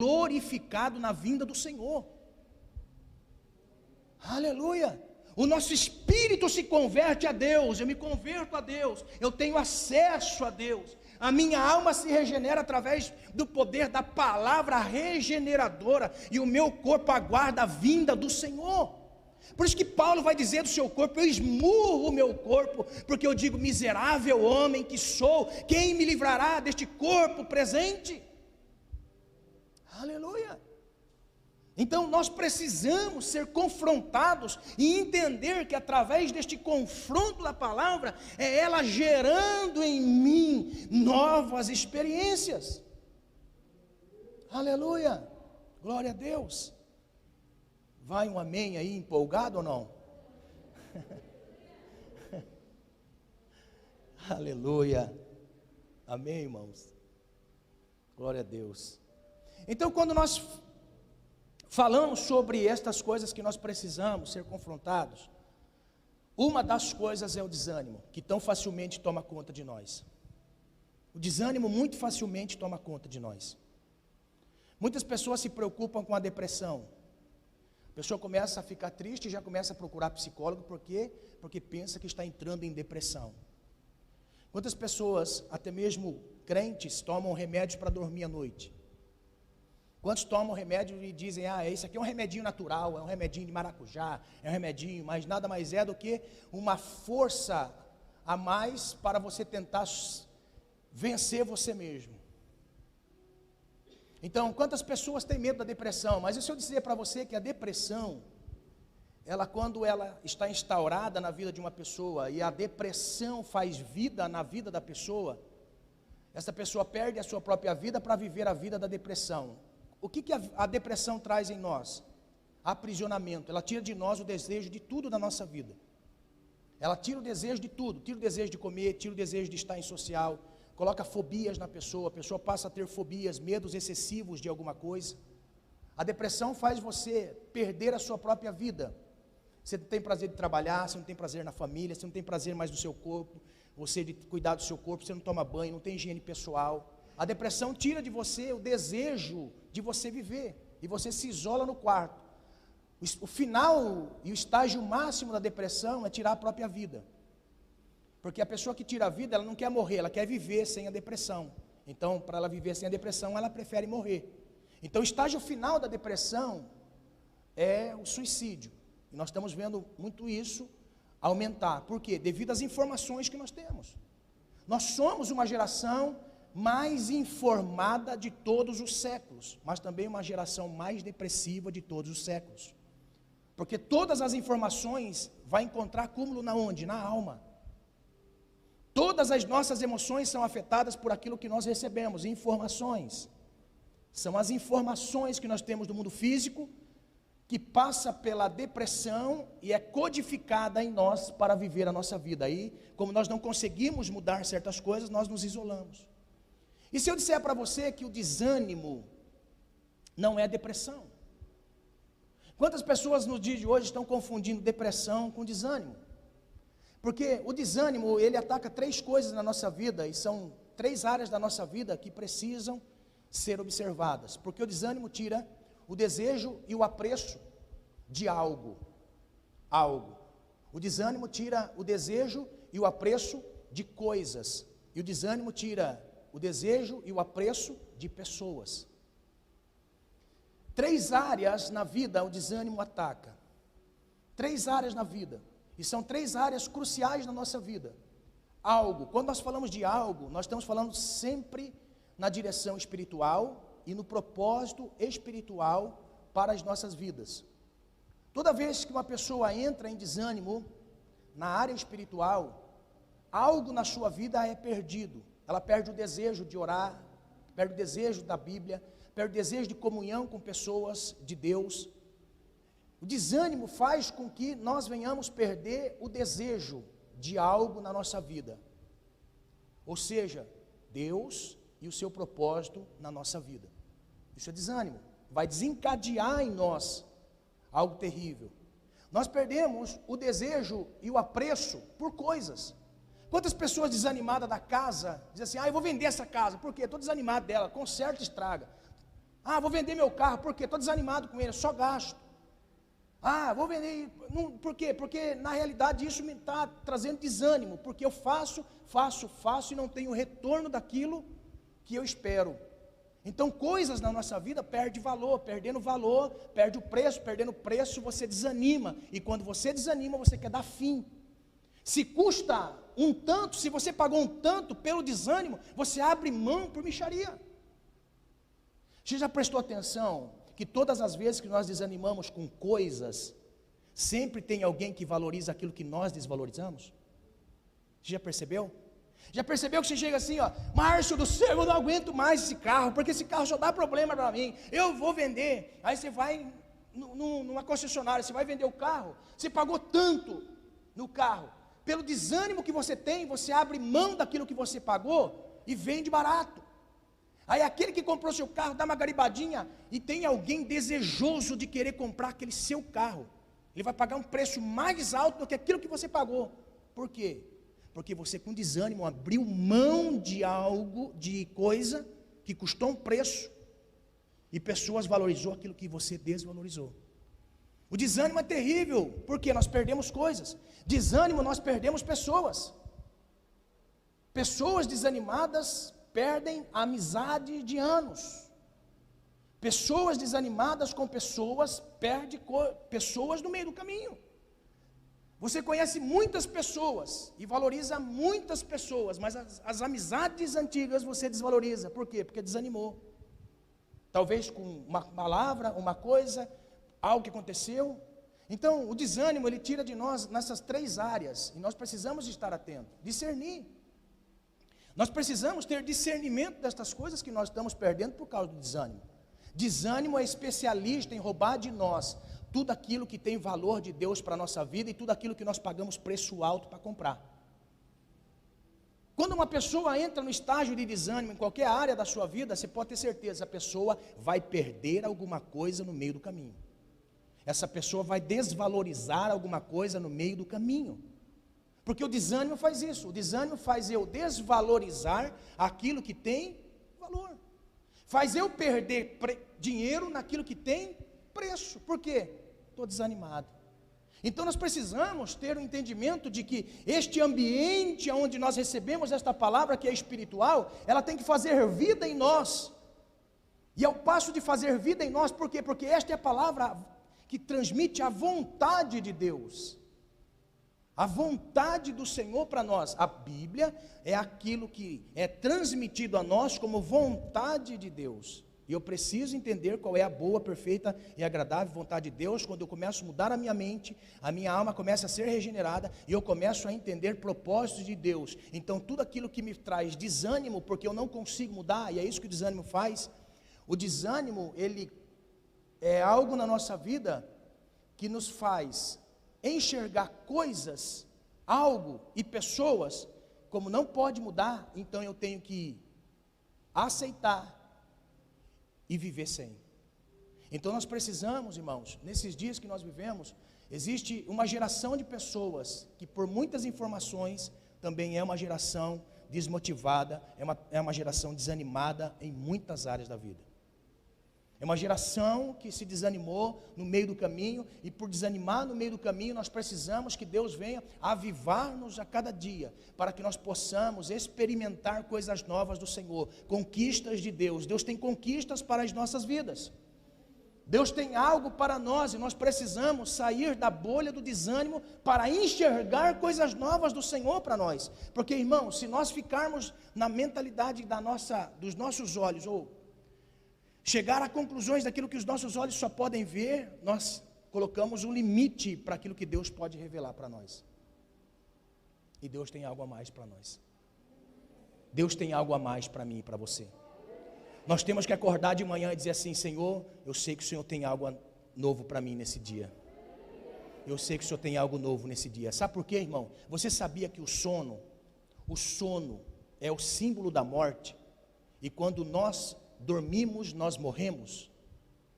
glorificado na vinda do Senhor. Aleluia! O nosso espírito se converte a Deus, eu me converto a Deus, eu tenho acesso a Deus, a minha alma se regenera através do poder da palavra regeneradora, e o meu corpo aguarda a vinda do Senhor. Por isso que Paulo vai dizer do seu corpo: eu esmurro o meu corpo, porque eu digo: miserável homem que sou, quem me livrará deste corpo presente? Aleluia! Então nós precisamos ser confrontados e entender que através deste confronto da palavra, é ela gerando em mim novas experiências. Aleluia, glória a Deus. Vai um amém aí, empolgado ou não? Aleluia, amém, irmãos, glória a Deus. Então quando nós falamos sobre estas coisas que nós precisamos ser confrontados, uma das coisas é o desânimo, que tão facilmente toma conta de nós. O desânimo muito facilmente toma conta de nós. Muitas pessoas se preocupam com a depressão. A pessoa começa a ficar triste e já começa a procurar psicólogo, porque pensa que está entrando em depressão. Quantas pessoas, até mesmo crentes, tomam remédios para dormir à noite? Quantos tomam remédio e dizem: isso aqui é um remedinho natural, é um remedinho de maracujá, é um remedinho, mas nada mais é do que uma força a mais para você tentar vencer você mesmo. Então, quantas pessoas têm medo da depressão? Mas e se eu dizer para você que a depressão, quando ela está instaurada na vida de uma pessoa, e a depressão faz vida na vida da pessoa, essa pessoa perde a sua própria vida para viver a vida da depressão. O que a depressão traz em nós? Aprisionamento. Ela tira de nós o desejo de tudo da nossa vida. Ela tira o desejo de tudo, tira o desejo de comer, tira o desejo de estar em social, coloca fobias na pessoa, a pessoa passa a ter fobias, medos excessivos de alguma coisa. A depressão faz você perder a sua própria vida. Você não tem prazer de trabalhar, você não tem prazer na família, você não tem prazer mais do seu corpo, você de cuidar do seu corpo, você não toma banho, não tem higiene pessoal. A depressão tira de você o desejo de você viver, e você se isola no quarto. O final e o estágio máximo da depressão é tirar a própria vida. Porque a pessoa que tira a vida, ela não quer morrer, ela quer viver sem a depressão. Então, para ela viver sem a depressão, ela prefere morrer. Então, o estágio final da depressão é o suicídio. E nós estamos vendo muito isso aumentar. Por quê? Devido às informações que nós temos. Nós somos uma geração mais informada de todos os séculos, mas também uma geração mais depressiva de todos os séculos. Porque todas as informações vai encontrar cúmulo na onde? Na alma. Todas as nossas emoções são afetadas por aquilo que nós recebemos, informações. São as informações que nós temos do mundo físico, que passa pela depressão e é codificada em nós para viver a nossa vida. Aí, como nós não conseguimos mudar certas coisas, nós nos isolamos. E se eu disser para você que o desânimo não é depressão? Quantas pessoas no dia de hoje estão confundindo depressão com desânimo? Porque o desânimo, ele ataca 3 coisas na nossa vida, e são 3 áreas da nossa vida que precisam ser observadas. Porque o desânimo tira o desejo e o apreço de algo. O desânimo tira o desejo e o apreço de coisas. E o desânimo tira o desejo e o apreço de pessoas. 3 áreas na vida o desânimo ataca. 3 áreas na vida. E são 3 áreas cruciais na nossa vida. Algo, quando nós falamos de algo, nós estamos falando sempre na direção espiritual e no propósito espiritual para as nossas vidas. Toda vez que uma pessoa entra em desânimo na área espiritual, algo na sua vida é perdido. Ela perde o desejo de orar, perde o desejo da Bíblia, perde o desejo de comunhão com pessoas de Deus. O desânimo faz com que nós venhamos perder o desejo de algo na nossa vida. Ou seja, Deus e o seu propósito na nossa vida. Isso é desânimo. Vai desencadear em nós algo terrível. Nós perdemos o desejo e o apreço por coisas. Quantas pessoas desanimadas da casa, dizem assim: eu vou vender essa casa, por quê? Estou desanimado dela, conserta e estraga. Ah, vou vender meu carro, por quê? Estou desanimado com ele, eu só gasto. Ah, vou vender, não, por quê? Porque na realidade isso me está trazendo desânimo, porque eu faço e não tenho retorno daquilo que eu espero. Então coisas na nossa vida perdem valor, perde o preço, perdendo o preço você desanima, e quando você desanima você quer dar fim. Se custa um tanto, se você pagou um tanto pelo desânimo, você abre mão por mixaria. Você já prestou atenção que todas as vezes que nós desanimamos com coisas, sempre tem alguém que valoriza aquilo que nós desvalorizamos? Você já percebeu? Já percebeu que você chega assim, ó, Márcio do céu, eu não aguento mais esse carro, porque esse carro só dá problema para mim, eu vou vender. Aí você vai numa concessionária, você vai vender o carro, você pagou tanto no carro, pelo desânimo que você tem, você abre mão daquilo que você pagou e vende barato. Aí aquele que comprou seu carro dá uma garibadinha e tem alguém desejoso de querer comprar aquele seu carro. Ele vai pagar um preço mais alto do que aquilo que você pagou. Por quê? Porque você com desânimo abriu mão de algo, de coisa que custou um preço, e pessoas valorizou aquilo que você desvalorizou. O desânimo é terrível, porque nós perdemos coisas. Desânimo, nós perdemos pessoas. Pessoas desanimadas perdem a amizade de anos. Pessoas desanimadas com pessoas, perdem pessoas no meio do caminho. Você conhece muitas pessoas e valoriza muitas pessoas, mas as amizades antigas você desvaloriza. Por quê? Porque desanimou. Talvez com uma palavra, uma coisa, algo que aconteceu. Então, o desânimo, ele tira de nós nessas três áreas, e nós precisamos estar atentos, discernir. Nós precisamos ter discernimento destas coisas que nós estamos perdendo por causa do desânimo. Desânimo é especialista em roubar de nós tudo aquilo que tem valor de Deus para a nossa vida e tudo aquilo que nós pagamos preço alto para comprar. Quando uma pessoa entra no estágio de desânimo em qualquer área da sua vida, você pode ter certeza, a pessoa vai perder alguma coisa no meio do caminho. Essa pessoa vai desvalorizar alguma coisa no meio do caminho. Porque o desânimo faz isso, o desânimo faz eu desvalorizar aquilo que tem valor. Faz eu perder dinheiro naquilo que tem preço. Por quê? Estou desanimado. Então nós precisamos ter o entendimento de que este ambiente onde nós recebemos esta palavra que é espiritual, ela tem que fazer vida em nós. E ao passo de fazer vida em nós, por quê? Porque esta é a palavra que transmite a vontade de Deus. A vontade do Senhor para nós. A Bíblia é aquilo que é transmitido a nós como vontade de Deus. E eu preciso entender qual é a boa, perfeita e agradável vontade de Deus. Quando eu começo a mudar a minha mente, a minha alma começa a ser regenerada e eu começo a entender propósitos de Deus. Então tudo aquilo que me traz desânimo, porque eu não consigo mudar, e é isso que o desânimo faz. O desânimo, ele é algo na nossa vida que nos faz enxergar coisas, algo e pessoas como não pode mudar, então eu tenho que aceitar e viver sem. Então nós precisamos, irmãos, nesses dias que nós vivemos, existe uma geração de pessoas que por muitas informações também é uma geração desmotivada, é uma geração desanimada em muitas áreas da vida. É uma geração que se desanimou no meio do caminho, e por desanimar no meio do caminho, nós precisamos que Deus venha avivar-nos a cada dia, para que nós possamos experimentar coisas novas do Senhor, conquistas de Deus. Deus tem conquistas para as nossas vidas. Deus tem algo para nós, e nós precisamos sair da bolha do desânimo para enxergar coisas novas do Senhor para nós. Porque, irmão, se nós ficarmos na mentalidade dos nossos olhos, ou chegar a conclusões daquilo que os nossos olhos só podem ver, nós colocamos um limite para aquilo que Deus pode revelar para nós. E Deus tem algo a mais para nós. Deus tem algo a mais para mim e para você. Nós temos que acordar de manhã e dizer assim: Senhor, eu sei que o Senhor tem algo novo para mim nesse dia. Eu sei que o Senhor tem algo novo nesse dia. Sabe por quê, irmão? Você sabia que o sono é o símbolo da morte? E quando nós dormimos, nós morremos?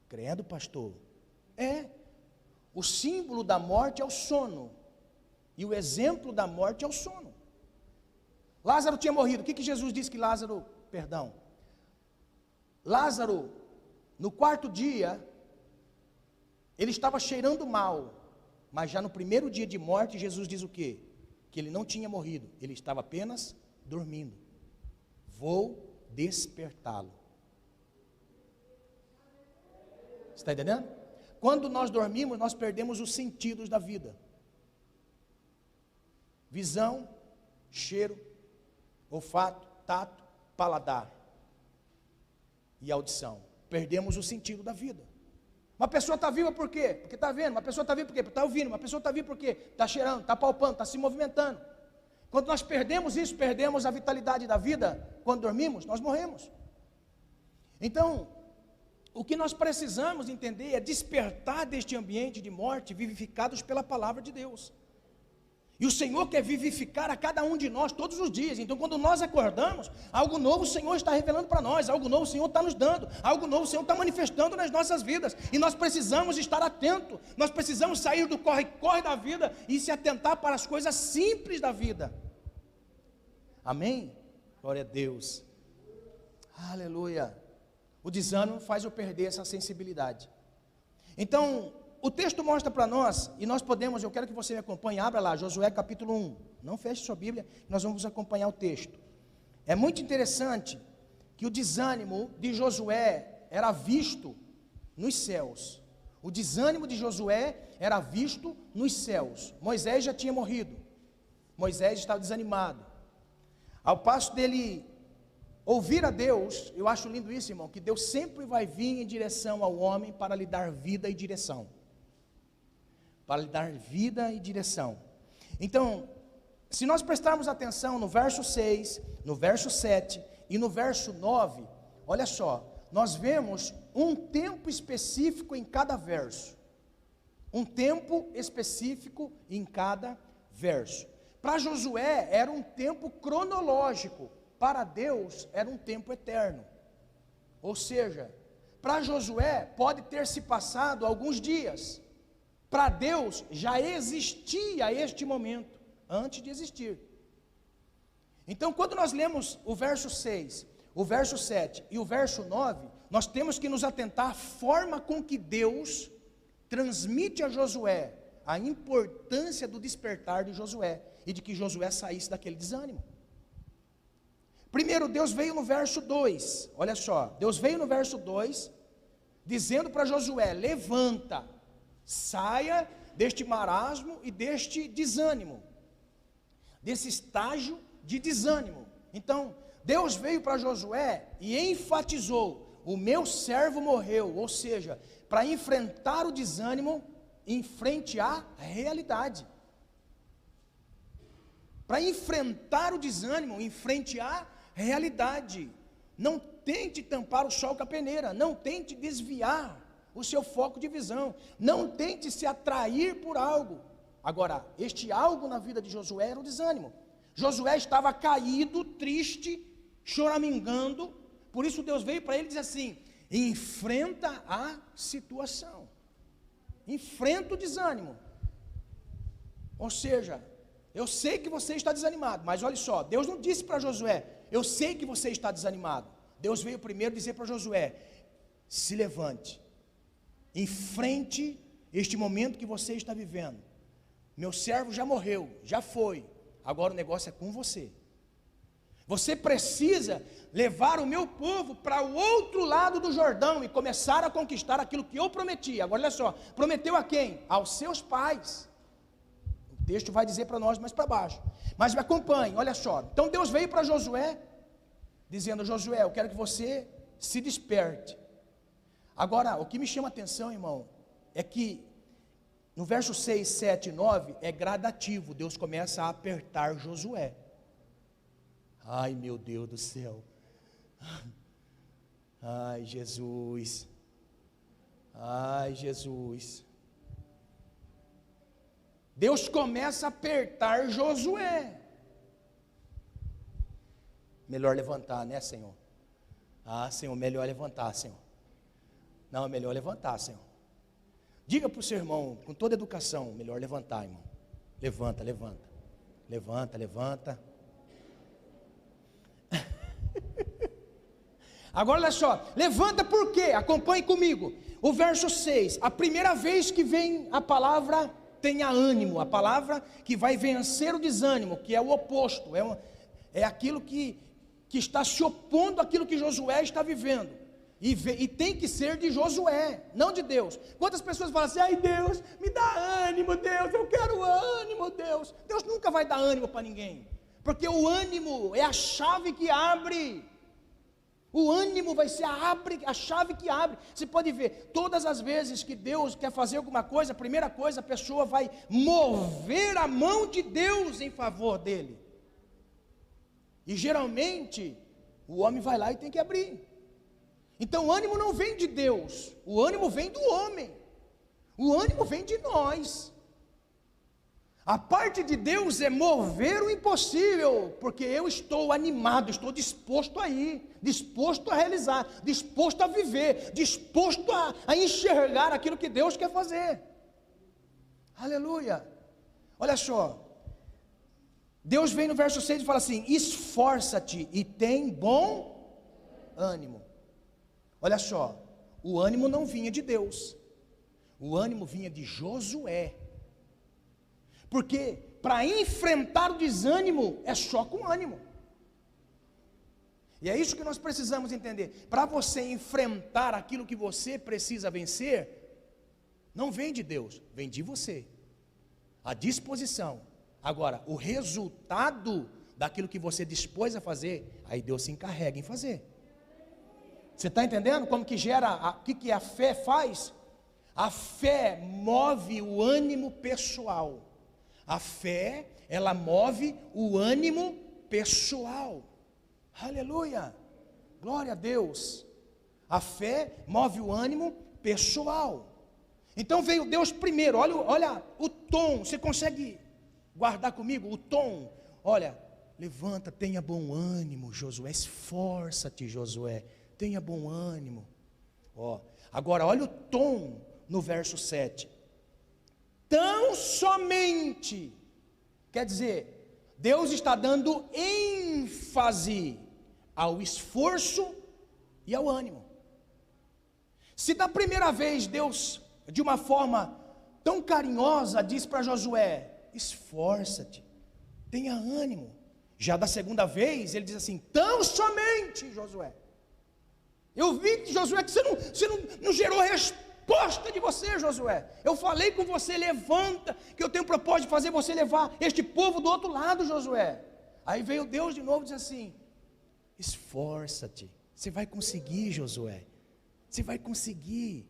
Credo, pastor. O símbolo da morte é o sono, e o exemplo da morte é o sono. Lázaro tinha morrido. O que Jesus disse que Lázaro No quarto dia, ele estava cheirando mal, mas já no primeiro dia de morte, Jesus diz o quê? Que ele não tinha morrido, ele estava apenas dormindo. Vou despertá-lo. Está entendendo? Quando nós dormimos, nós perdemos os sentidos da vida. Visão, cheiro, olfato, tato, paladar e audição. Perdemos o sentido da vida. Uma pessoa está viva por quê? Porque está vendo. Uma pessoa está viva por quê? Porque está ouvindo. Uma pessoa está viva por quê? Está cheirando, está palpando, está se movimentando. Quando nós perdemos isso, perdemos a vitalidade da vida. Quando dormimos, nós morremos. Então, o que nós precisamos entender é despertar deste ambiente de morte, vivificados pela palavra de Deus. E o Senhor quer vivificar a cada um de nós todos os dias. Então, quando nós acordamos, algo novo o Senhor está revelando para nós, algo novo o Senhor está nos dando, algo novo o Senhor está manifestando nas nossas vidas. E nós precisamos estar atentos, nós precisamos sair do corre-corre da vida e se atentar para as coisas simples da vida. Amém? Glória a Deus. Aleluia. O desânimo faz eu perder essa sensibilidade. Então, o texto mostra para nós, e nós podemos, eu quero que você me acompanhe, abra lá, Josué capítulo 1. Não feche sua Bíblia, nós vamos acompanhar o texto. É muito interessante que o desânimo de Josué era visto nos céus. O desânimo de Josué era visto nos céus. Moisés já tinha morrido. Moisés estava desanimado. Ao passo dele ouvir a Deus, eu acho lindo isso, irmão, que Deus sempre vai vir em direção ao homem para lhe dar vida e direção. Para lhe dar vida e direção. Então, se nós prestarmos atenção no verso 6, no verso 7 e no verso 9, olha só, nós vemos um tempo específico em cada verso. Um tempo específico em cada verso. Para Josué era um tempo cronológico, para Deus era um tempo eterno. Ou seja, para Josué pode ter se passado alguns dias. Para Deus já existia este momento, antes de existir. Então, quando nós lemos o verso 6, o verso 7 e o verso 9, nós temos que nos atentar à forma com que Deus transmite a Josué a importância do despertar de Josué e de que Josué saísse daquele desânimo. Primeiro, Deus veio no verso 2, olha só, Deus veio no verso 2, dizendo para Josué: levanta, saia deste marasmo e deste desânimo, desse estágio de desânimo. Então, Deus veio para Josué e enfatizou: o meu servo morreu, ou seja, para enfrentar o desânimo em frente à realidade. Para enfrentar o desânimo em frente à realidade. Não tente tampar o sol com a peneira, não tente desviar o seu foco de visão, não tente se atrair por algo. Agora, este algo na vida de Josué era o desânimo. Josué estava caído, triste, choramingando, por isso Deus veio para ele e disse assim: enfrenta a situação, enfrenta o desânimo. Ou seja, eu sei que você está desanimado, mas olha só, Deus não disse para Josué: eu sei que você está desanimado. Deus veio primeiro dizer para Josué: se levante, enfrente este momento que você está vivendo. Meu servo já morreu, já foi, agora o negócio é com você. Você precisa levar o meu povo para o outro lado do Jordão e começar a conquistar aquilo que eu prometi. Agora olha só, prometeu a quem? Aos seus pais. O texto vai dizer para nós mais para baixo, mas me acompanhe, olha só. Então Deus veio para Josué, dizendo: Josué, eu quero que você se desperte. Agora, o que me chama a atenção, irmão, é que no verso 6, 7 e 9, é gradativo. Deus começa a apertar Josué. Ai, meu Deus do céu. Ai, Jesus. Ai, Jesus. Deus começa a apertar Josué. Melhor levantar, né, Senhor? Ah, Senhor, melhor levantar, Senhor. Não, é melhor levantar, Senhor. Diga para o seu irmão, com toda educação: melhor levantar, irmão. Levanta, levanta. Levanta, levanta. Agora olha só, levanta por quê? Acompanhe comigo. O verso 6, a primeira vez que vem a palavra tenha ânimo, a palavra que vai vencer o desânimo, que é o oposto, é aquilo que está se opondo àquilo que Josué está vivendo, e tem que ser de Josué, não de Deus. Quantas pessoas falam assim, ai Deus, me dá ânimo Deus, eu quero ânimo Deus. Deus nunca vai dar ânimo para ninguém, porque o ânimo é a chave que abre. O ânimo vai ser a chave que abre. Você pode ver, todas as vezes que Deus quer fazer alguma coisa, a primeira coisa, a pessoa vai mover a mão de Deus em favor dele. E geralmente, o homem vai lá e tem que abrir. Então o ânimo não vem de Deus, o ânimo vem do homem. O ânimo vem de nós. A parte de Deus é mover o impossível, porque eu estou animado, estou disposto a ir, disposto a realizar, disposto a viver, disposto a enxergar aquilo que Deus quer fazer. Aleluia. Olha só, Deus vem no verso 6 e fala assim, esforça-te e tem bom ânimo. Olha só, o ânimo não vinha de Deus, o ânimo vinha de Josué. Porque para enfrentar o desânimo é só com ânimo. E é isso que nós precisamos entender. Para você enfrentar aquilo que você precisa vencer, não vem de Deus, vem de você. A disposição. Agora, o resultado daquilo que você dispôs a fazer, aí Deus se encarrega em fazer. Você está entendendo como que gera, o que a fé faz? A fé move o ânimo pessoal. A fé, ela move o ânimo pessoal. Aleluia, glória a Deus. A fé move o ânimo pessoal. Então veio Deus primeiro, olha o tom, você consegue guardar comigo o tom? Olha, levanta, tenha bom ânimo Josué, esforça-te Josué, tenha bom ânimo. Agora olha o tom no verso 7. Tão somente, quer dizer, Deus está dando ênfase ao esforço e ao ânimo. Se da primeira vez Deus, de uma forma tão carinhosa, diz para Josué, esforça-te, tenha ânimo. Já da segunda vez, ele diz assim, tão somente Josué. Eu vi, Josué, que você não gerou resposta de você, Josué. Eu falei com você, levanta, que eu tenho o propósito de fazer você levar este povo do outro lado, Josué. Aí veio Deus de novo e diz assim, esforça-te, você vai conseguir, Josué, você vai conseguir,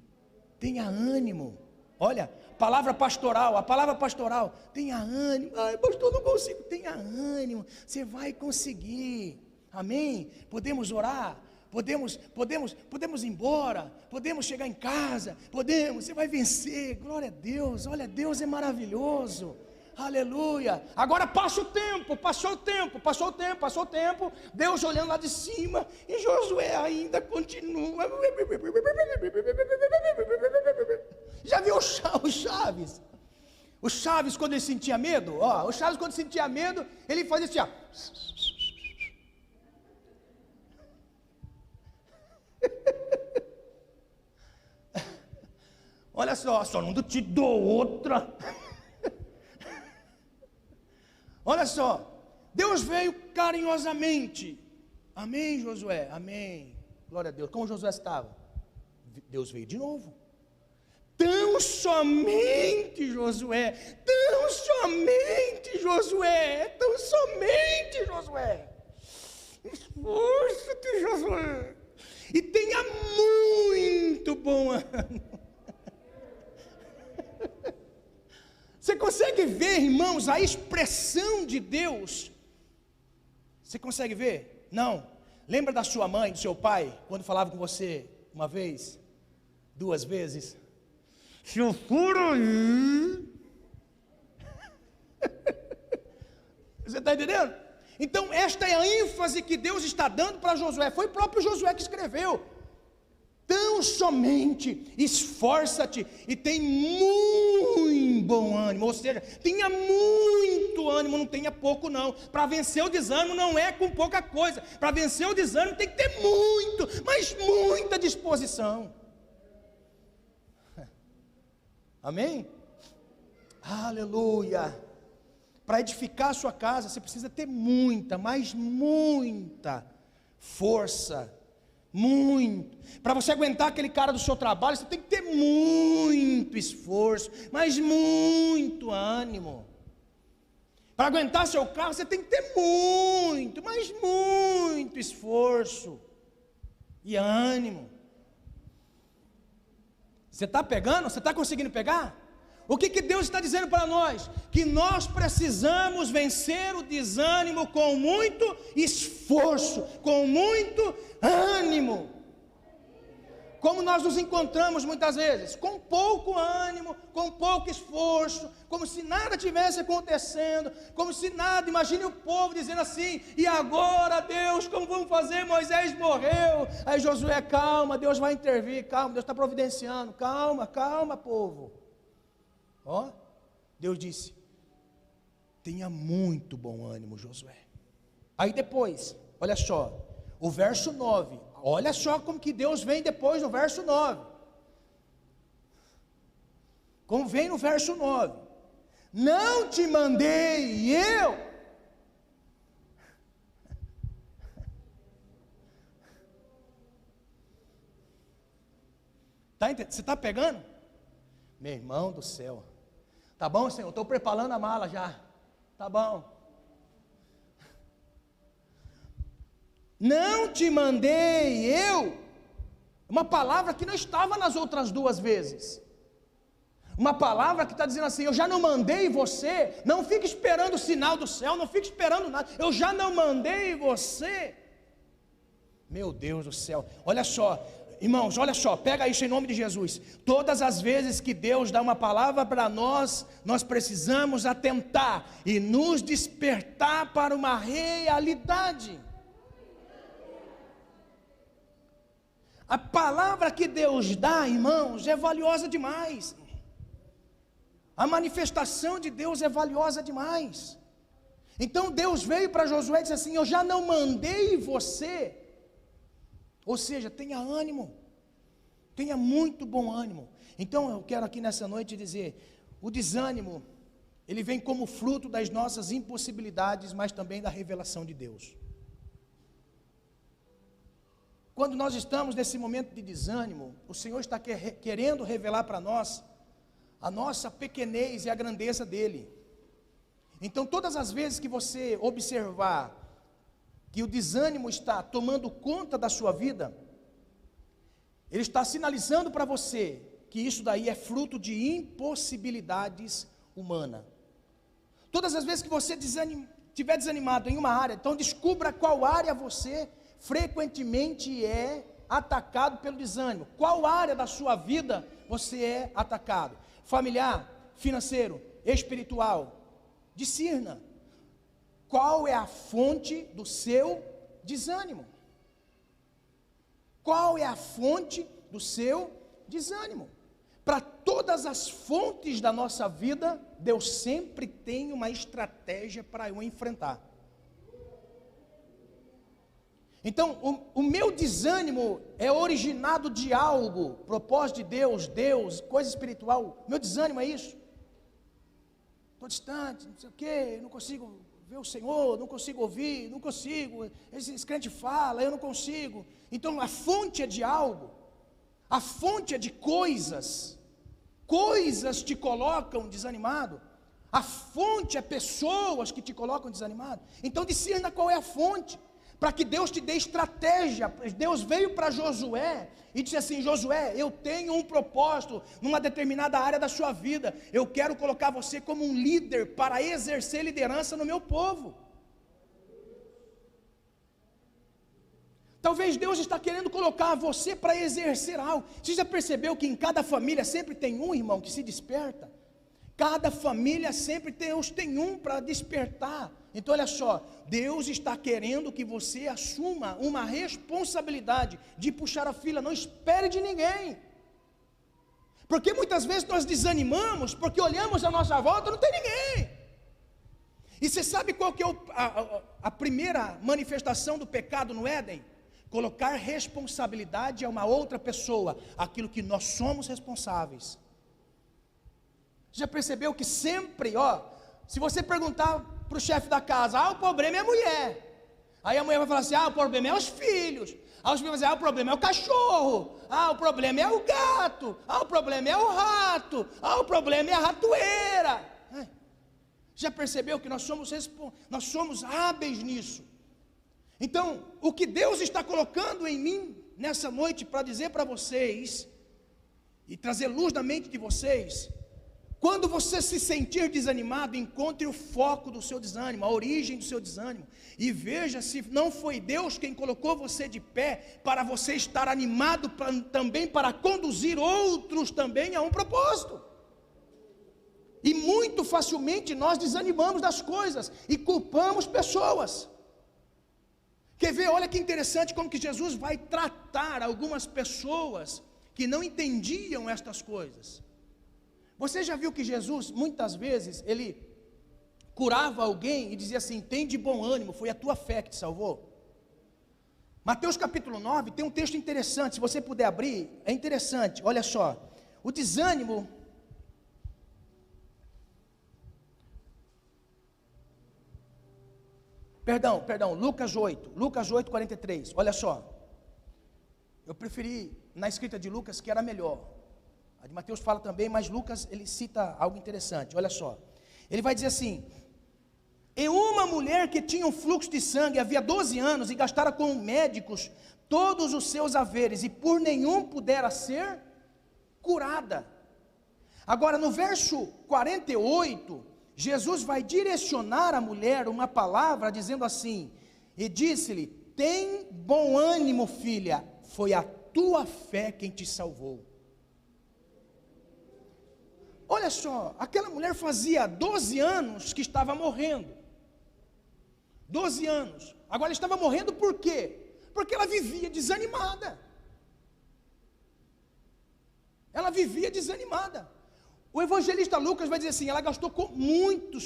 tenha ânimo. Olha, a palavra pastoral, tenha ânimo. Ai pastor, não consigo, tenha ânimo, você vai conseguir, amém? Podemos orar? Podemos ir embora, podemos chegar em casa, você vai vencer, glória a Deus, olha, Deus é maravilhoso, aleluia. Agora passou o tempo, Deus olhando lá de cima, e Josué ainda continua. Já viu o Chaves? O Chaves quando ele sentia medo, ele fazia assim, ó. Olha só não te dou outra. Olha só, Deus veio carinhosamente. Amém, Josué, amém. Glória a Deus. Como Josué estava? Deus veio de novo. Tão somente Josué. Esforça-te, Josué. E tenha muito bom ânimo. Você consegue ver, irmãos, a expressão de Deus? Você consegue ver? Não. Lembra da sua mãe, do seu pai, quando falava com você uma vez, 2 vezes? Se eu for aí. Você está entendendo? Então esta é a ênfase que Deus está dando para Josué. Foi o próprio Josué que escreveu. Tão somente esforça-te e tem muito bom ânimo, ou seja, tenha muito ânimo, não tenha pouco não. Para vencer o desânimo não é com pouca coisa, para vencer o desânimo tem que ter muito, mas muita disposição. Amém? Aleluia. Para edificar a sua casa, você precisa ter muita, mas muita força. Muito. Para você aguentar aquele cara do seu trabalho, você tem que ter muito esforço, mas muito ânimo. Para aguentar seu carro, você tem que ter muito, mas muito esforço e ânimo. Você está pegando? Você está conseguindo pegar? O que Deus está dizendo para nós? Que nós precisamos vencer o desânimo com muito esforço, com muito ânimo. Como nós nos encontramos muitas vezes? Com pouco ânimo, com pouco esforço, como se nada tivesse acontecendo, como se nada. Imagine o povo dizendo assim: e agora, Deus, como vamos fazer? Moisés morreu. Aí Josué: calma, Deus vai intervir, calma, Deus está providenciando, calma, calma, povo. Ó, Deus disse: tenha muito bom ânimo, Josué. Aí depois, olha só, o verso 9, olha só como que Deus vem depois no verso 9. Como vem no verso 9: não te mandei eu. Você está pegando? Meu irmão do céu. Tá bom, Senhor, estou preparando a mala já. Tá bom. Não te mandei eu. Uma palavra que não estava nas outras duas vezes. Uma palavra que está dizendo assim: eu já não mandei você. Não fique esperando o sinal do céu, não fique esperando nada. Eu já não mandei você. Meu Deus do céu. Olha só. Irmãos, olha só, pega isso em nome de Jesus. Todas as vezes que Deus dá uma palavra para nós, nós precisamos atentar e nos despertar para uma realidade. A palavra que Deus dá, irmãos, é valiosa demais. A manifestação de Deus é valiosa demais. Então Deus veio para Josué e disse assim: eu já não mandei você. Ou seja, tenha ânimo, tenha muito bom ânimo. Então eu quero aqui nessa noite dizer: o desânimo, ele vem como fruto das nossas impossibilidades, mas também da revelação de Deus. Quando nós estamos nesse momento de desânimo, o Senhor está querendo revelar para nós a nossa pequenez e a grandeza dEle. Então todas as vezes que você observar que o desânimo está tomando conta da sua vida, ele está sinalizando para você que isso daí é fruto de impossibilidades humanas. Todas as vezes que você estiver desanimado em uma área, então descubra qual área você frequentemente é atacado pelo desânimo. Qual área da sua vida você é atacado? Familiar, financeiro, espiritual. Discirna. Qual é a fonte do seu desânimo? Qual é a fonte do seu desânimo? Para todas as fontes da nossa vida, Deus sempre tem uma estratégia para eu enfrentar. Então, o meu desânimo é originado de algo, propósito de Deus, coisa espiritual. Meu desânimo é isso. Estou distante, não sei o quê, não consigo ver o Senhor, não consigo ouvir, não consigo, esse crente fala, eu não consigo. Então a fonte é de algo, a fonte é de coisas te colocam desanimado, a fonte é pessoas que te colocam desanimado. Então discerna qual é a fonte, para que Deus te dê estratégia. Deus veio para Josué e disse assim: Josué, eu tenho um propósito numa determinada área da sua vida, eu quero colocar você como um líder para exercer liderança no meu povo. Talvez Deus está querendo colocar você para exercer algo. Você já percebeu que em cada família sempre tem um, irmão, que se desperta? Cada família sempre tem um para despertar Então olha só, Deus está querendo que você assuma uma responsabilidade de puxar a fila, não espere de ninguém. Porque muitas vezes nós desanimamos, porque olhamos à nossa volta, não tem ninguém. E você sabe qual que é a primeira manifestação do pecado no Éden? Colocar responsabilidade a uma outra pessoa, aquilo que nós somos responsáveis. Já percebeu que sempre, se você perguntar para o chefe da casa, o problema é a mulher. Aí a mulher vai falar assim, o problema é os filhos. Aí os filhos vão dizer, o problema é o cachorro. O problema é o gato. O problema é o rato. O problema é a ratoeira. Já percebeu que nós somos hábeis nisso? Então, o que Deus está colocando em mim nessa noite para dizer para vocês e trazer luz na mente de vocês, quando você se sentir desanimado, encontre o foco do seu desânimo, a origem do seu desânimo, e veja se não foi Deus quem colocou você de pé, para você estar animado também para conduzir outros também a um propósito. E muito facilmente nós desanimamos das coisas e culpamos pessoas. Quer ver? Olha que interessante como que Jesus vai tratar algumas pessoas que não entendiam estas coisas. Você já viu que Jesus, muitas vezes, ele curava alguém e dizia assim, tem de bom ânimo, foi a tua fé que te salvou? Mateus capítulo 9 tem um texto interessante, se você puder abrir, é interessante, olha só. O desânimo... Perdão, Lucas 8, 43, olha só. Eu preferi na escrita de Lucas que era melhor. A de Mateus fala também, mas Lucas ele cita algo interessante, olha só. Ele vai dizer assim, e uma mulher que tinha um fluxo de sangue havia 12 anos e gastara com médicos todos os seus haveres e por nenhum pudera ser curada. Agora no verso 48, Jesus vai direcionar a mulher uma palavra dizendo assim, e disse-lhe, tem bom ânimo filha, foi a tua fé quem te salvou. Olha só, aquela mulher fazia 12 anos que estava morrendo, 12 anos, agora ela estava morrendo por quê? Porque ela vivia desanimada, o evangelista Lucas vai dizer assim, ela gastou muito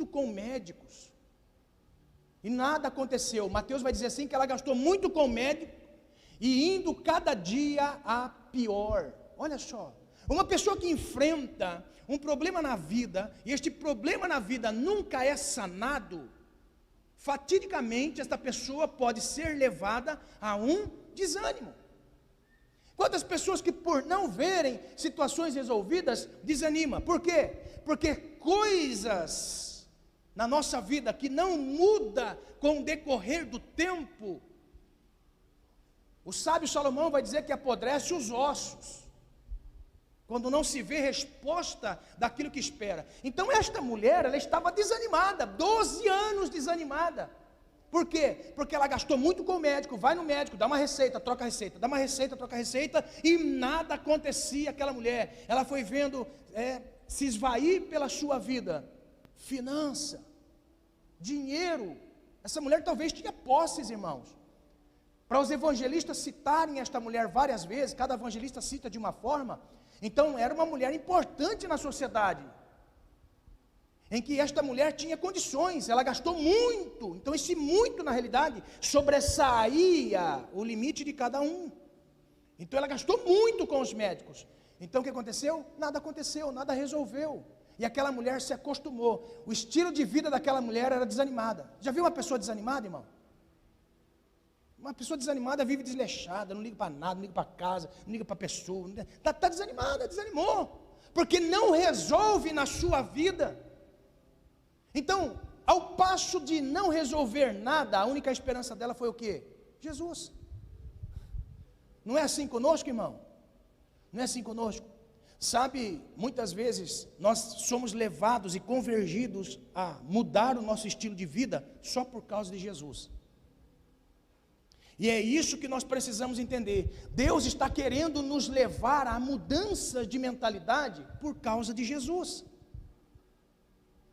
com médicos, e nada aconteceu. Mateus vai dizer assim, que ela gastou muito com médico, e indo cada dia a pior. Olha só, uma pessoa que enfrenta um problema na vida, e este problema na vida nunca é sanado, fatidicamente esta pessoa pode ser levada a um desânimo. Quantas pessoas que por não verem situações resolvidas, desanima. Por quê? Porque coisas na nossa vida que não muda com o decorrer do tempo, o sábio Salomão vai dizer que apodrece os ossos, quando não se vê resposta daquilo que espera. Então esta mulher, ela estava desanimada, 12 anos desanimada. Por quê? Porque ela gastou muito com o médico, vai no médico, dá uma receita, troca a receita, dá uma receita, troca a receita, e nada acontecia aquela mulher. Ela foi vendo se esvair pela sua vida, finança, dinheiro. Essa mulher talvez tinha posses, irmãos. Para os evangelistas citarem esta mulher várias vezes, cada evangelista cita de uma forma, então era uma mulher importante na sociedade, em que esta mulher tinha condições, ela gastou muito, então esse muito na realidade sobressaía o limite de cada um, então ela gastou muito com os médicos, então o que aconteceu? Nada resolveu, e aquela mulher se acostumou, o estilo de vida daquela mulher era desanimada. Já viu uma pessoa desanimada, irmão? Uma pessoa desanimada vive desleixada, não liga para nada, não liga para casa, não liga para pessoa, está desanimada, desanimou, porque não resolve na sua vida. Então, ao passo de não resolver nada, a única esperança dela foi o quê? Jesus. Não é assim conosco, irmão? Não é assim conosco? Sabe, muitas vezes nós somos levados e convergidos a mudar o nosso estilo de vida só por causa de Jesus. E é isso que nós precisamos entender. Deus está querendo nos levar a mudanças de mentalidade por causa de Jesus.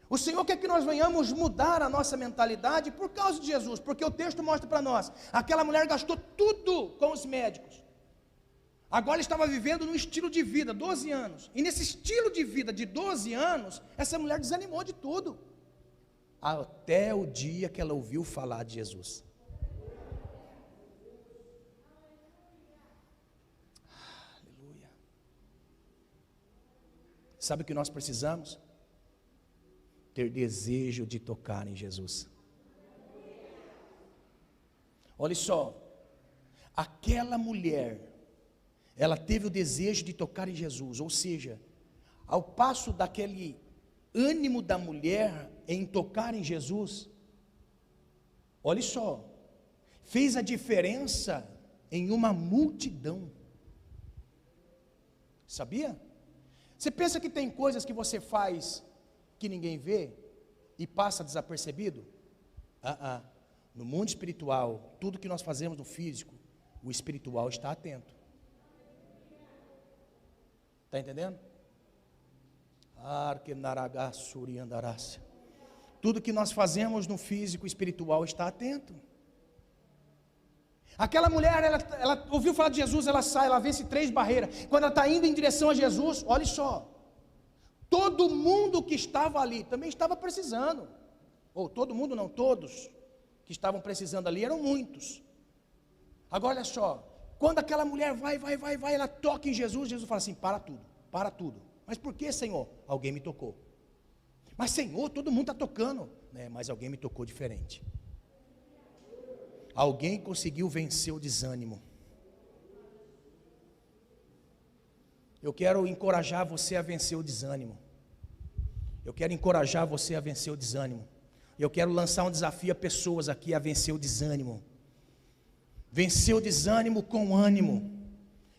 O Senhor quer que nós venhamos mudar a nossa mentalidade por causa de Jesus, porque o texto mostra para nós, aquela mulher gastou tudo com os médicos, agora estava vivendo num estilo de vida, 12 anos, e nesse estilo de vida de 12 anos, essa mulher desanimou de tudo, até o dia que ela ouviu falar de Jesus. Aleluia. Sabe o que nós precisamos? Ter desejo de tocar em Jesus. Olha só, aquela mulher, ela teve o desejo de tocar em Jesus, ou seja, ao passo daquele ânimo da mulher em tocar em Jesus, olha só, fez a diferença em uma multidão. Sabia? Você pensa que tem coisas que você faz que ninguém vê e passa desapercebido? No mundo espiritual, tudo que nós fazemos no físico, o espiritual está atento. Está entendendo? Tudo que nós fazemos no físico, o espiritual está atento. Aquela mulher, ela ouviu falar de Jesus, ela sai, ela vence 3 barreiras. Quando ela está indo em direção a Jesus, olha só, todo mundo que estava ali também estava precisando, ou todo mundo não, todos que estavam precisando ali, eram muitos. Agora olha só, quando aquela mulher vai, ela toca em Jesus, Jesus fala assim, para tudo, mas por que, Senhor? Alguém me tocou. Mas Senhor, todo mundo está tocando, né? Mas alguém me tocou diferente. Alguém conseguiu vencer o desânimo. Eu quero encorajar você a vencer o desânimo. Eu quero encorajar você a vencer o desânimo. Eu quero lançar um desafio a pessoas aqui a vencer o desânimo. Vencer o desânimo com ânimo.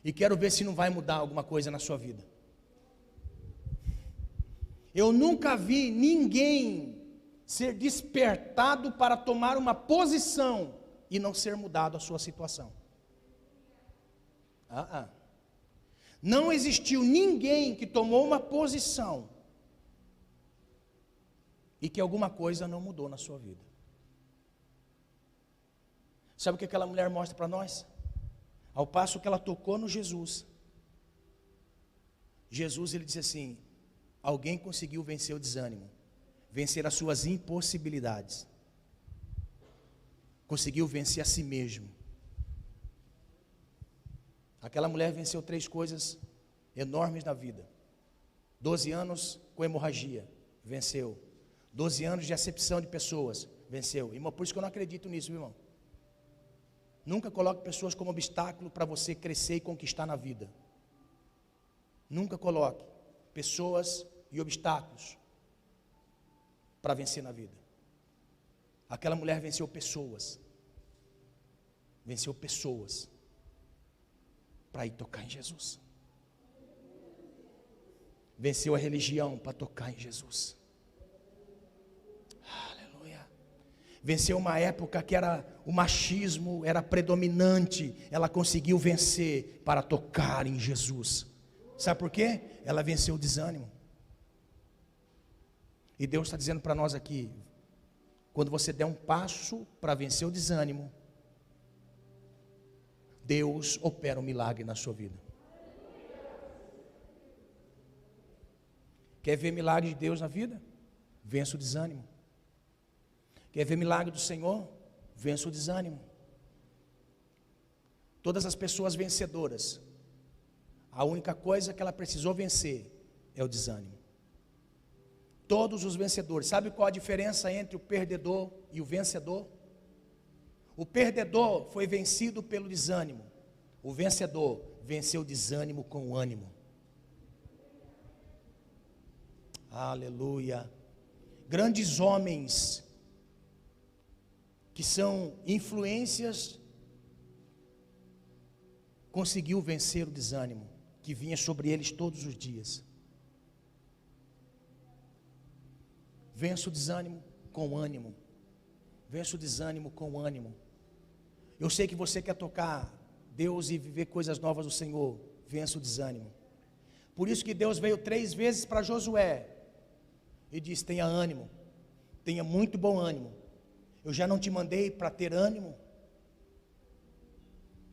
E quero ver se não vai mudar alguma coisa na sua vida. Eu nunca vi ninguém ser despertado para tomar uma posição e não ser mudado a sua situação. Não existiu ninguém que tomou uma posição e que alguma coisa não mudou na sua vida. Sabe o que aquela mulher mostra para nós? Ao passo que ela tocou no Jesus, ele disse assim, alguém conseguiu vencer o desânimo, vencer as suas impossibilidades, conseguiu vencer a si mesmo. Aquela mulher venceu 3 coisas enormes na vida. 12 anos com hemorragia, venceu. 12 anos de acepção de pessoas, venceu. Irmão, por isso que eu não acredito nisso, irmão. Nunca coloque pessoas como obstáculo para você crescer e conquistar na vida. Nunca coloque pessoas e obstáculos para vencer na vida. Aquela mulher venceu pessoas. Venceu pessoas para ir tocar em Jesus. Venceu a religião para tocar em Jesus. Aleluia. Venceu uma época que o machismo era predominante. Ela conseguiu vencer para tocar em Jesus. Sabe por quê? Ela venceu o desânimo. E Deus está dizendo para nós aqui, quando você der um passo para vencer o desânimo, Deus opera um milagre na sua vida. Quer ver milagre de Deus na vida? Vença o desânimo. Quer ver milagre do Senhor? Vença o desânimo. Todas as pessoas vencedoras, a única coisa que ela precisou vencer é o desânimo. Todos os vencedores, sabe qual a diferença entre o perdedor e o vencedor? O perdedor foi vencido pelo desânimo. O vencedor venceu o desânimo com ânimo. Aleluia. Grandes homens que são influências conseguiu vencer o desânimo que vinha sobre eles todos os dias. Vença o desânimo com ânimo. Vença o desânimo com ânimo. Eu sei que você quer tocar Deus e viver coisas novas do Senhor. Vença o desânimo. Por isso que Deus veio 3 vezes para Josué e diz: tenha ânimo, tenha muito bom ânimo. Eu já não te mandei para ter ânimo.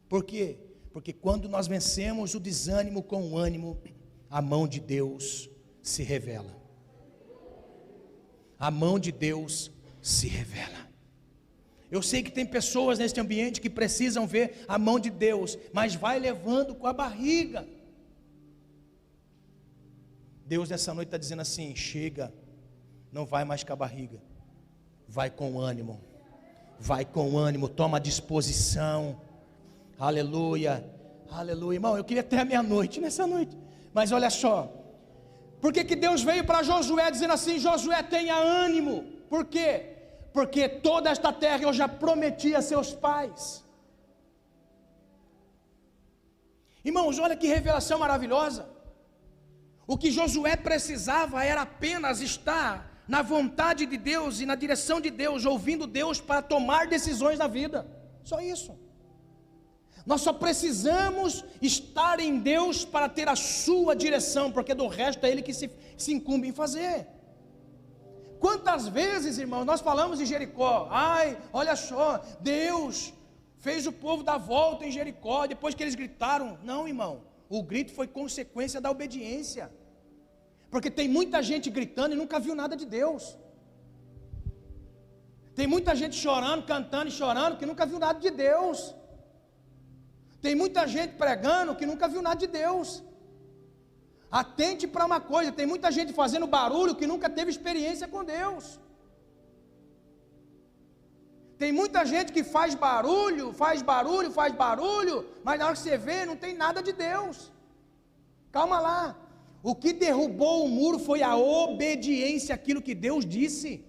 Por quê? Porque quando nós vencemos o desânimo com o ânimo, a mão de Deus se revela. A mão de Deus se revela. Eu sei que tem pessoas neste ambiente que precisam ver a mão de Deus, mas vai levando com a barriga. Deus nessa noite está dizendo assim: chega, não vai mais com a barriga, vai com ânimo, vai com ânimo, toma disposição. Aleluia, aleluia. Irmão, eu queria até a meia-noite nessa noite, mas olha só, por que Deus veio para Josué dizendo assim: Josué, tenha ânimo? Por quê? Porque toda esta terra eu já prometi a seus pais. Irmãos, olha que revelação maravilhosa. O que Josué precisava era apenas estar na vontade de Deus e na direção de Deus, ouvindo Deus para tomar decisões na vida. Só isso. Nós só precisamos estar em Deus para ter a sua direção, porque do resto é Ele que se incumbe em fazer. Quantas vezes, irmãos, nós falamos em Jericó: ai, olha só, Deus fez o povo dar volta em Jericó, depois que eles gritaram. Não, irmão, o grito foi consequência da obediência, porque tem muita gente gritando e nunca viu nada de Deus. Tem muita gente chorando, cantando e chorando, que nunca viu nada de Deus. Tem muita gente pregando que nunca viu nada de Deus. Atente para uma coisa: tem muita gente fazendo barulho que nunca teve experiência com Deus. Tem muita gente que faz barulho, mas na hora que você vê, não tem nada de Deus. Calma lá. O que derrubou o muro foi a obediência àquilo que Deus disse.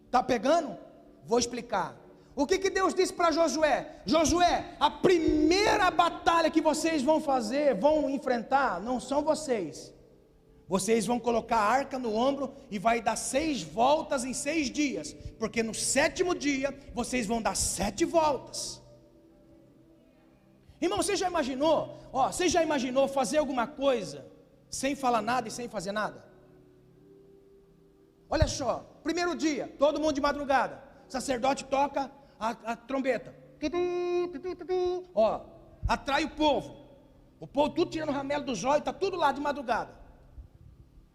Está pegando? Vou explicar. O que Deus disse para Josué? Josué, a primeira batalha que vocês vão fazer, vão enfrentar, não são vocês. Vocês vão colocar a arca no ombro e vai dar 6 voltas em 6 dias. Porque no 7º dia, vocês vão dar 7 voltas. Irmão, você já imaginou? Você já imaginou fazer alguma coisa sem falar nada e sem fazer nada? Olha só, primeiro dia, todo mundo de madrugada, sacerdote toca a trombeta, atrai o povo tudo tirando o ramelo dos olhos, está tudo lá de madrugada.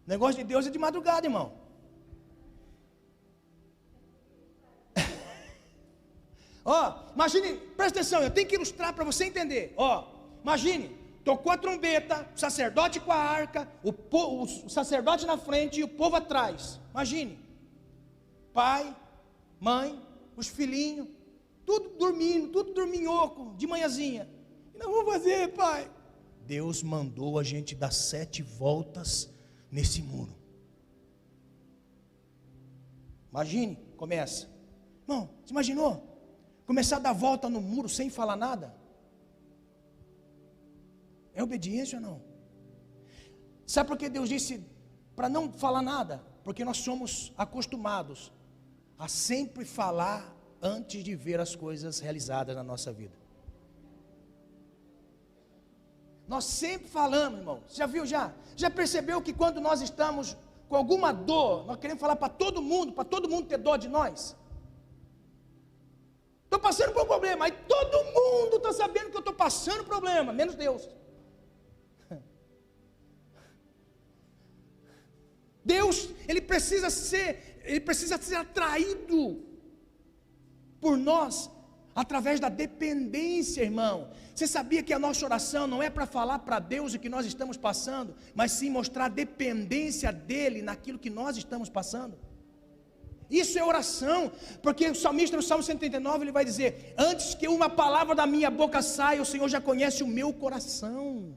O negócio de Deus é de madrugada, irmão. Imagine, presta atenção, eu tenho que ilustrar para você entender. Imagine, tocou a trombeta, o sacerdote com a arca, o sacerdote na frente e o povo atrás. Imagine, pai, mãe, os filhinhos, tudo dormindo, tudo dorminhoco, de manhãzinha. E nós vamos fazer, pai? Deus mandou a gente dar 7 voltas nesse muro. Imagine, começa. Irmão, você imaginou? Começar a dar volta no muro sem falar nada? É obediência ou não? Sabe por que Deus disse para não falar nada? Porque nós somos acostumados a sempre falar antes de ver as coisas realizadas na nossa vida. Nós sempre falamos, irmão. Já viu já? Já percebeu que quando nós estamos com alguma dor, nós queremos falar para todo mundo ter dó de nós? Estou passando por um problema, aí todo mundo está sabendo que eu estou passando problema, menos Deus. Deus, ele precisa ser atraído por nós, através da dependência, irmão. Você sabia que a nossa oração não é para falar para Deus o que nós estamos passando, mas sim mostrar a dependência dEle naquilo que nós estamos passando? Isso é oração, porque o salmista no Salmo 139, ele vai dizer: antes que uma palavra da minha boca saia, o Senhor já conhece o meu coração.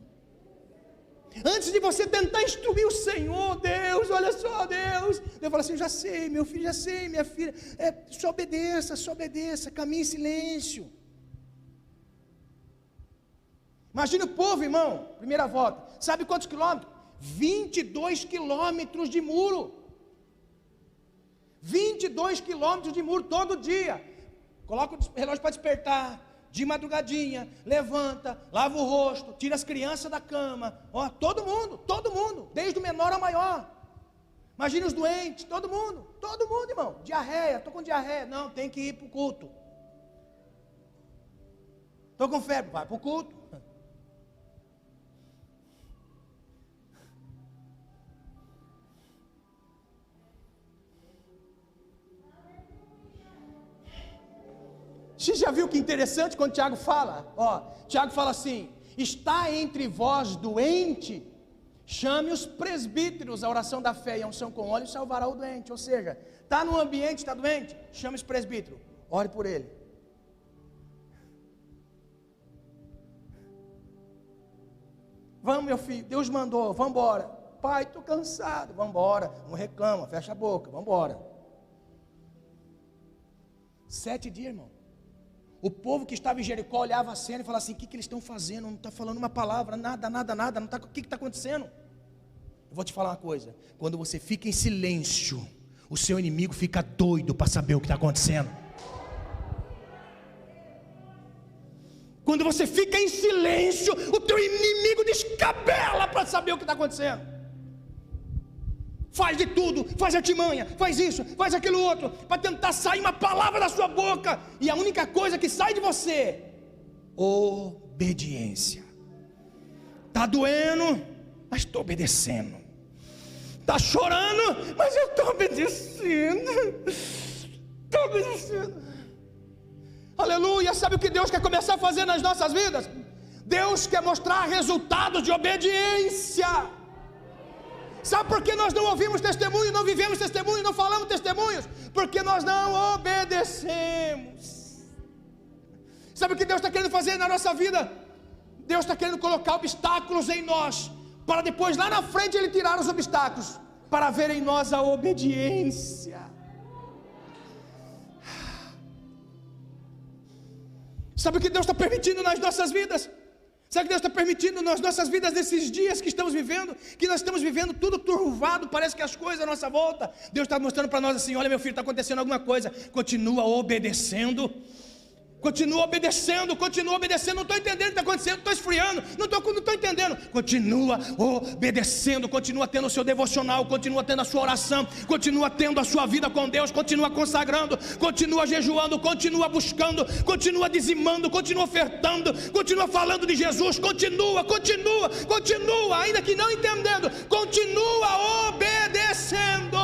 Antes de você tentar instruir o Senhor, Deus, olha só, Deus fala assim: já sei, meu filho, já sei, minha filha, só obedeça, caminhe em silêncio. Imagina o povo, irmão, primeira volta, sabe quantos quilômetros? 22 quilômetros de muro. 22 quilômetros de muro todo dia. Coloca o relógio para despertar, de madrugadinha, levanta, lava o rosto, tira as crianças da cama, todo mundo, desde o menor ao maior. Imagine os doentes, todo mundo, irmão, diarreia, estou com diarreia, não, tem que ir para o culto. Estou com febre, vai para o culto. Você já viu que interessante quando Tiago fala? Tiago fala assim: está entre vós doente, chame os presbíteros, a oração da fé e a unção com óleo salvará o doente. Ou seja, está no ambiente, está doente, chame os presbíteros, ore por ele. Vamos, meu filho, Deus mandou, vamos embora. Pai, estou cansado, vamos embora. Não reclama, fecha a boca, vamos embora. 7 dias, irmão. O povo que estava em Jericó olhava a cena e falava assim: o que eles estão fazendo? Não está falando uma palavra, nada, não tá, o que está acontecendo? Eu vou te falar uma coisa: quando você fica em silêncio, o seu inimigo fica doido para saber o que está acontecendo. Quando você fica em silêncio, o teu inimigo descabela para saber o que está acontecendo. Faz de tudo, faz artimanha, faz isso, faz aquilo outro, para tentar sair uma palavra da sua boca, e a única coisa que sai de você, obediência. Está doendo, mas estou obedecendo. Está chorando, mas eu estou obedecendo. Estou obedecendo. Aleluia. Sabe o que Deus quer começar a fazer nas nossas vidas? Deus quer mostrar resultados de obediência. Sabe por que nós não ouvimos testemunho, não vivemos testemunho, não falamos testemunhos? Porque nós não obedecemos. Sabe o que Deus está querendo fazer na nossa vida? Deus está querendo colocar obstáculos em nós, para depois lá na frente Ele tirar os obstáculos, para ver em nós a obediência. Sabe o que Deus está permitindo nas nossas vidas? Sabe o que Deus está permitindo nas nossas vidas nesses dias que estamos vivendo? Que nós estamos vivendo tudo turvado, parece que as coisas à nossa volta. Deus está mostrando para nós assim: olha, meu filho, está acontecendo alguma coisa. Continua obedecendo. Continua obedecendo, não estou entendendo o que está acontecendo, estou esfriando, não estou entendendo. Continua obedecendo, continua tendo o seu devocional, continua tendo a sua oração, continua tendo a sua vida com Deus, continua consagrando, continua jejuando, continua buscando, continua dizimando, continua ofertando, continua falando de Jesus, continua, ainda que não entendendo, continua obedecendo.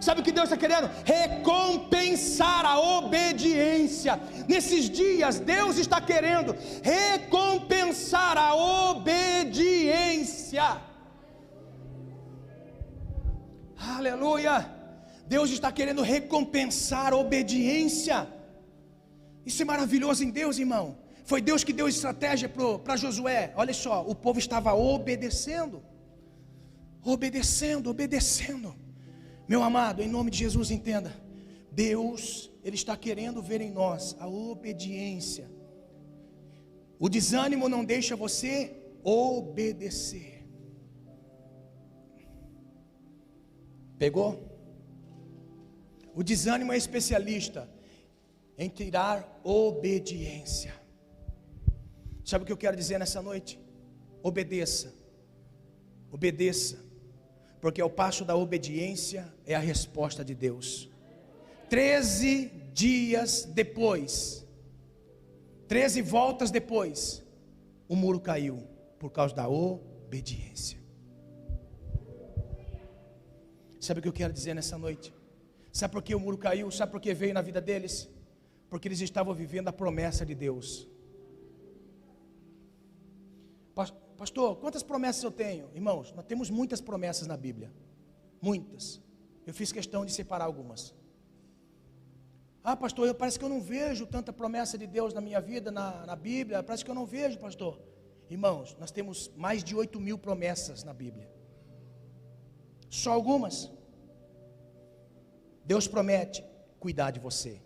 Sabe o que Deus está querendo? Recompensar a obediência. Nesses dias Deus está querendo recompensar a obediência. Aleluia. Deus está querendo recompensar a obediência. Isso é maravilhoso em Deus, irmão. Foi Deus que deu estratégia para Josué. Olha só, o povo estava obedecendo. Meu amado, em nome de Jesus, entenda: Deus, Ele está querendo ver em nós a obediência. O desânimo não deixa você obedecer. Pegou? O desânimo é especialista em tirar obediência. Sabe o que eu quero dizer nessa noite? Obedeça, porque ao passo da obediência é a resposta de Deus. 13 dias depois, 13 voltas depois, o muro caiu por causa da obediência. Sabe o que eu quero dizer nessa noite? Sabe por que o muro caiu? Sabe por que veio na vida deles? Porque eles estavam vivendo a promessa de Deus. Pastor, quantas promessas eu tenho? Irmãos, nós temos muitas promessas na Bíblia. Muitas. Eu fiz questão de separar algumas. Pastor, parece que eu não vejo tanta promessa de Deus na minha vida, na Bíblia. Parece que eu não vejo, pastor. Irmãos, nós temos mais de 8.000 promessas na Bíblia. Só algumas. Deus promete cuidar de você.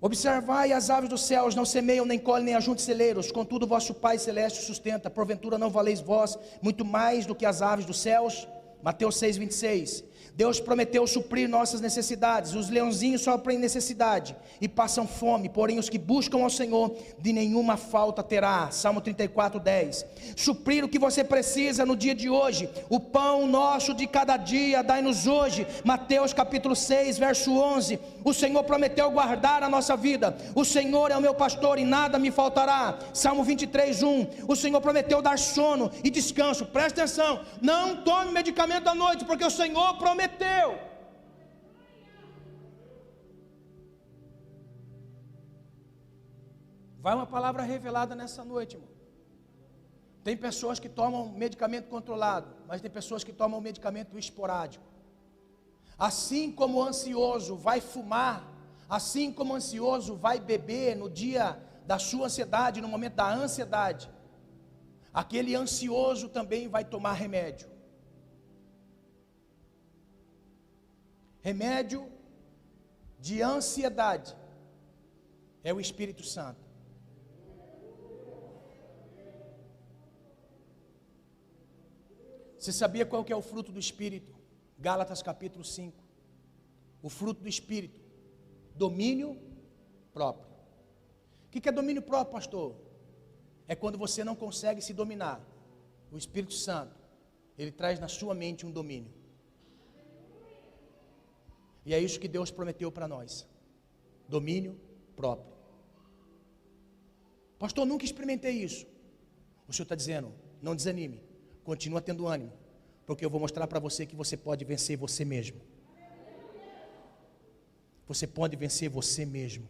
Observai as aves dos céus, não semeiam, nem colhem, nem ajuntam celeiros, contudo vosso Pai Celeste sustenta. Porventura não valeis vós muito mais do que as aves dos céus? Mateus 6,26. Deus prometeu suprir nossas necessidades. Os leãozinhos sofrem necessidade e passam fome, porém os que buscam ao Senhor de nenhuma falta terá. Salmo 34:10. Suprir o que você precisa no dia de hoje. O pão nosso de cada dia dai-nos hoje. Mateus capítulo 6, verso 11. O Senhor prometeu guardar a nossa vida. O Senhor é o meu pastor e nada me faltará. Salmo 23:1. O Senhor prometeu dar sono e descanso. Presta atenção, não tome medicamento à noite, porque o Senhor prometeu. Vai uma palavra revelada nessa noite, irmão. Tem pessoas que tomam medicamento controlado, mas tem pessoas que tomam medicamento esporádico. Assim como o ansioso vai fumar, assim como o ansioso vai beber no dia da sua ansiedade, no momento da ansiedade, aquele ansioso também vai tomar remédio. Remédio de ansiedade é o Espírito Santo. Você sabia qual que é o fruto do Espírito? Gálatas capítulo 5. O fruto do Espírito: domínio próprio. O que é domínio próprio, pastor? É quando você não consegue se dominar. O Espírito Santo, ele traz na sua mente um domínio. E é isso que Deus prometeu para nós: domínio próprio. Pastor, nunca experimentei isso. O Senhor está dizendo: não desanime, continua tendo ânimo, porque eu vou mostrar para você que você pode vencer você mesmo. Você pode vencer você mesmo.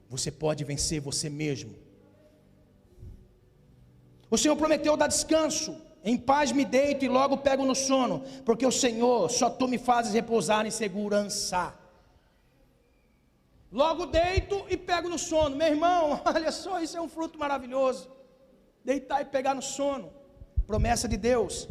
Você pode vencer você mesmo. O Senhor prometeu dar descanso. Em paz me deito e logo pego no sono, porque o Senhor, só tu me fazes repousar em segurança. Logo deito e pego no sono. Meu irmão, olha só, isso é um fruto maravilhoso. Deitar e pegar no sono. Promessa de Deus.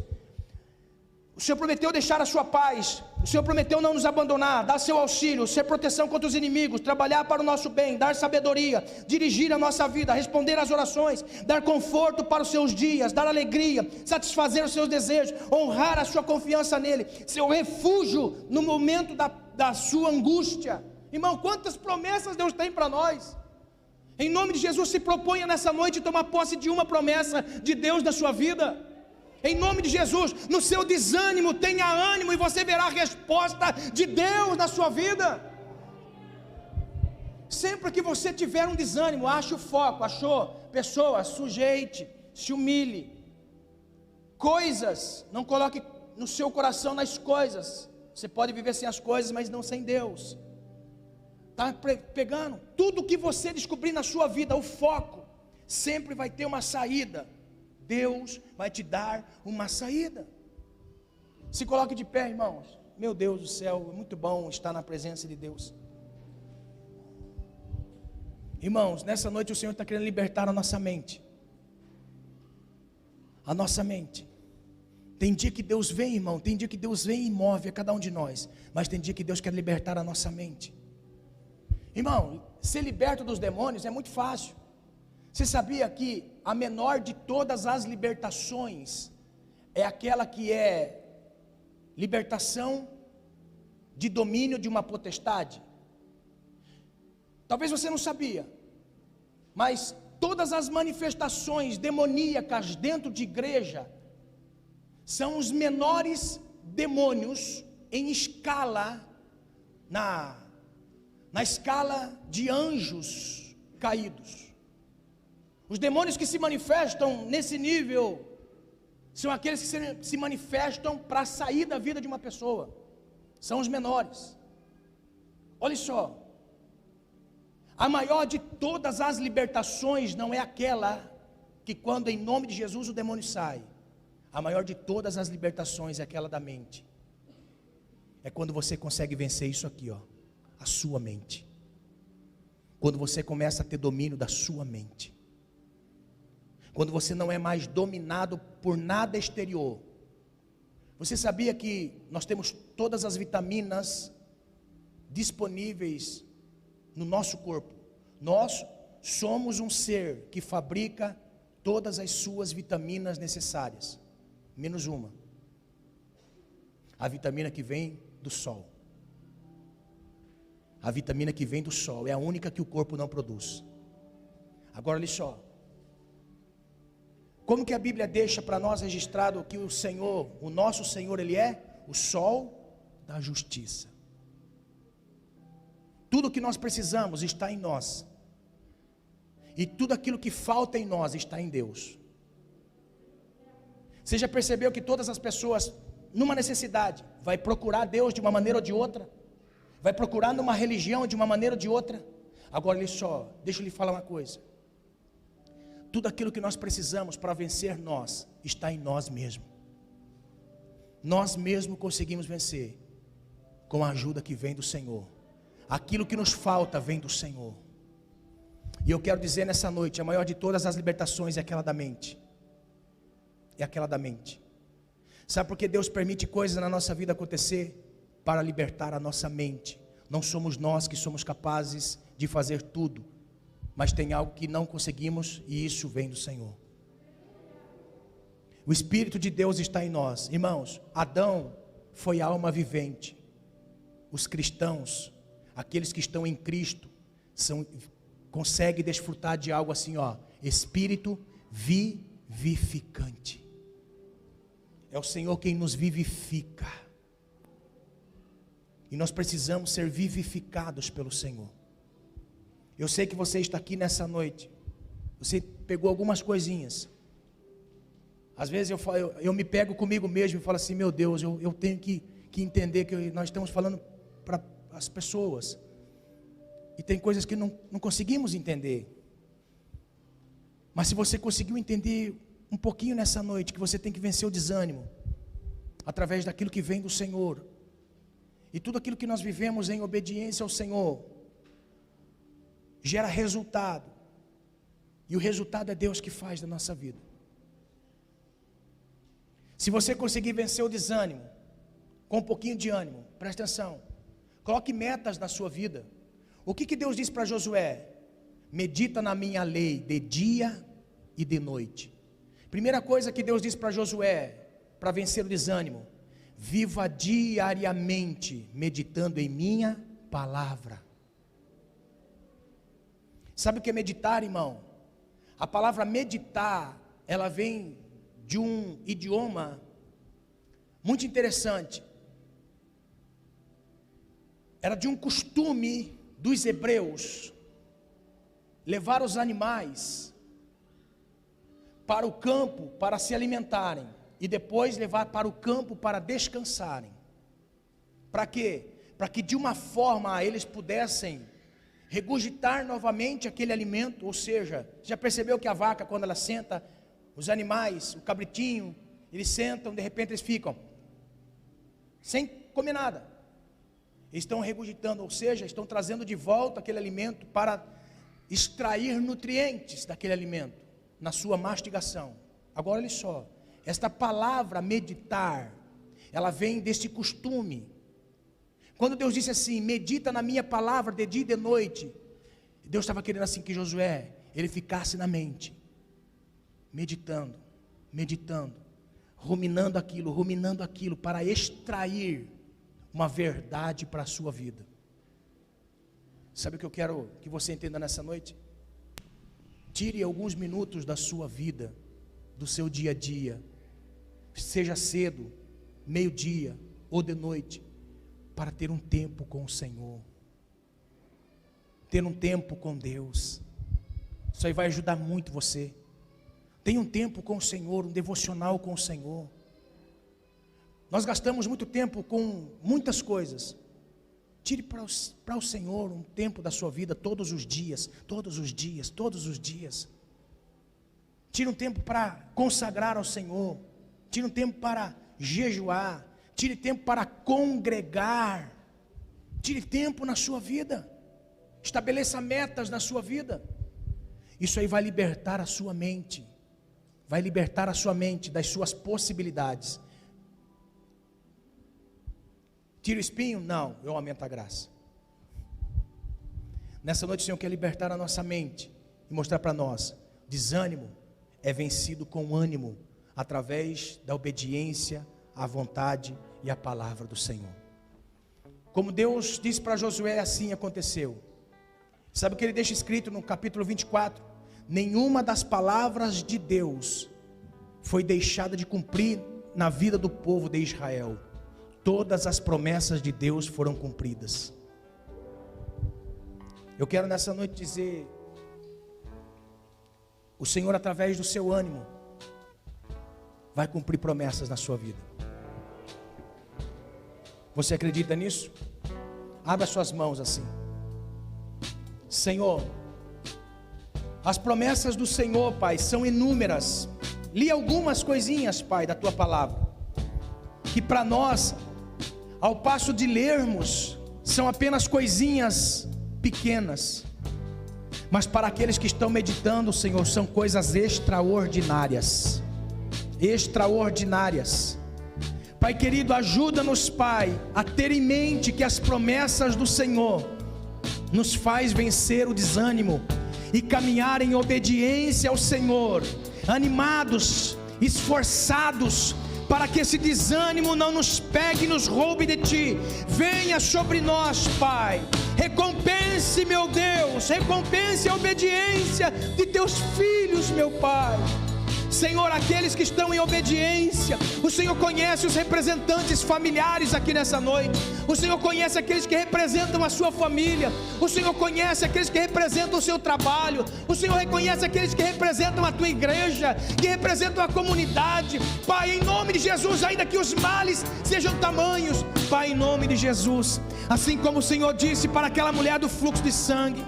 O Senhor prometeu deixar a sua paz. O Senhor prometeu não nos abandonar, dar seu auxílio, ser proteção contra os inimigos, trabalhar para o nosso bem, dar sabedoria, dirigir a nossa vida, responder às orações, dar conforto para os seus dias, dar alegria, satisfazer os seus desejos, honrar a sua confiança nele, seu refúgio no momento da sua angústia. Irmão, quantas promessas Deus tem para nós. Em nome de Jesus, se proponha nessa noite tomar posse de uma promessa de Deus na sua vida. Em nome de Jesus, no seu desânimo, tenha ânimo e você verá a resposta de Deus na sua vida. Sempre que você tiver um desânimo, ache o foco, achou? Pessoa, sujeite, se humilhe. Coisas, não coloque no seu coração nas coisas. Você pode viver sem as coisas, mas não sem Deus. Está pegando? Tudo que você descobrir na sua vida, o foco, sempre vai ter uma saída. Deus vai te dar uma saída. Se coloque de pé, irmãos. Meu Deus do céu, é muito bom estar na presença de Deus. Irmãos, nessa noite o Senhor está querendo libertar a nossa mente. A nossa mente. Tem dia que Deus vem, irmão, tem dia que Deus vem e move a cada um de nós. Mas tem dia que Deus quer libertar a nossa mente. Irmão, ser liberto dos demônios é muito fácil. Você sabia que a menor de todas as libertações é aquela que é libertação de domínio de uma potestade? Talvez você não sabia, mas todas as manifestações demoníacas dentro de igreja são os menores demônios em escala, na escala de anjos caídos. Os demônios que se manifestam nesse nível são aqueles que se manifestam para sair da vida de uma pessoa. São os menores. Olha só. A maior de todas as libertações não é aquela que quando em nome de Jesus o demônio sai. A maior de todas as libertações é aquela da mente. É quando você consegue vencer isso aqui, ó, a sua mente. Quando você começa a ter domínio da sua mente. Quando você não é mais dominado por nada exterior. Você sabia que nós temos todas as vitaminas disponíveis no nosso corpo? Nós somos um ser que fabrica todas as suas vitaminas necessárias, menos uma. A vitamina que vem do sol. A vitamina que vem do sol é a única que o corpo não produz. Agora olha só. Como que a Bíblia deixa para nós registrado que o Senhor, o nosso Senhor, Ele é o sol da justiça. Tudo que nós precisamos está em nós. E tudo aquilo que falta em nós está em Deus. Você já percebeu que todas as pessoas, numa necessidade, vai procurar Deus de uma maneira ou de outra? Vai procurar numa religião de uma maneira ou de outra? Agora olha só, deixa eu lhe falar uma coisa. Tudo aquilo que nós precisamos para vencer nós, está em nós mesmos. Nós mesmos conseguimos vencer, com a ajuda que vem do Senhor. Aquilo que nos falta vem do Senhor. E eu quero dizer nessa noite, a maior de todas as libertações é aquela da mente. É aquela da mente. Sabe por que Deus permite coisas na nossa vida acontecer? Para libertar a nossa mente. Não somos nós que somos capazes de fazer tudo, mas tem algo que não conseguimos e isso vem do Senhor. O Espírito de Deus está em nós. Irmãos, Adão foi alma vivente. Os cristãos, aqueles que estão em Cristo, conseguem desfrutar de algo assim, espírito vivificante. É o Senhor quem nos vivifica. E nós precisamos ser vivificados pelo Senhor. Eu sei que você está aqui nessa noite. Você pegou algumas coisinhas. Às vezes eu me pego comigo mesmo e falo assim, meu Deus, eu tenho que entender que nós estamos falando para as pessoas. E tem coisas que não conseguimos entender. Mas se você conseguiu entender um pouquinho nessa noite, que você tem que vencer o desânimo, através daquilo que vem do Senhor. E tudo aquilo que nós vivemos em obediência ao Senhor, gera resultado. E o resultado é Deus que faz na nossa vida. Se você conseguir vencer o desânimo, com um pouquinho de ânimo, presta atenção, coloque metas na sua vida. O que Deus disse para Josué? Medita na minha lei de dia e de noite. Primeira coisa que Deus disse para Josué, para vencer o desânimo: viva diariamente meditando em minha palavra. Sabe o que é meditar, irmão? A palavra meditar, ela vem de um idioma muito interessante. Era de um costume dos hebreus levar os animais para o campo para se alimentarem e depois levar para o campo para descansarem. Para quê? Para que de uma forma eles pudessem regurgitar novamente aquele alimento. Ou seja, já percebeu que a vaca, quando ela senta, os animais, o cabritinho, eles sentam, de repente eles ficam sem comer nada. Eles estão regurgitando, ou seja, estão trazendo de volta aquele alimento para extrair nutrientes daquele alimento na sua mastigação. Agora olha só, esta palavra meditar, ela vem desse costume. Quando Deus disse assim, medita na minha palavra de dia e de noite, Deus estava querendo assim que Josué, ele ficasse na mente, meditando, ruminando aquilo, para extrair uma verdade para a sua vida. Sabe o que eu quero que você entenda nessa noite? Tire alguns minutos da sua vida, do seu dia a dia, seja cedo, meio-dia ou de noite, para ter um tempo com o Senhor, ter um tempo com Deus. Isso aí vai ajudar muito você. Tenha um tempo com o Senhor, um devocional com o Senhor. Nós gastamos muito tempo com muitas coisas. Tire para o Senhor um tempo da sua vida, todos os dias. Tire um tempo para consagrar ao Senhor. Tire um tempo para jejuar. Tire tempo para congregar. Tire tempo na sua vida. Estabeleça metas na sua vida. Isso aí vai libertar a sua mente. Vai libertar a sua mente das suas possibilidades. Tira o espinho? Não, eu aumento a graça. Nessa noite o Senhor quer libertar a nossa mente e mostrar para nós: desânimo é vencido com ânimo, através da obediência à vontade e a palavra do Senhor. Como Deus disse para Josué, assim aconteceu. Sabe o que ele deixa escrito no capítulo 24? Nenhuma das palavras de Deus foi deixada de cumprir na vida do povo de Israel. Todas as promessas de Deus foram cumpridas. Eu quero nessa noite dizer, o Senhor, através do seu ânimo, vai cumprir promessas na sua vida. Você acredita nisso? Abra suas mãos assim. Senhor, as promessas do Senhor, Pai, são inúmeras. Li algumas coisinhas, Pai, da tua palavra, que para nós, ao passo de lermos, são apenas coisinhas pequenas, mas para aqueles que estão meditando, Senhor, são coisas extraordinárias. Extraordinárias. Pai querido, ajuda-nos, Pai, a ter em mente que as promessas do Senhor nos faz vencer o desânimo e caminhar em obediência ao Senhor, animados, esforçados, para que esse desânimo não nos pegue e nos roube de Ti. Venha sobre nós, Pai, recompense, meu Deus, recompense a obediência de Teus filhos, meu Pai. Senhor, aqueles que estão em obediência, o Senhor conhece os representantes familiares aqui nessa noite, o Senhor conhece aqueles que representam a sua família, o Senhor conhece aqueles que representam o seu trabalho, o Senhor reconhece aqueles que representam a tua igreja, que representam a comunidade. Pai, em nome de Jesus, ainda que os males sejam tamanhos, Pai, em nome de Jesus, assim como o Senhor disse para aquela mulher do fluxo de sangue,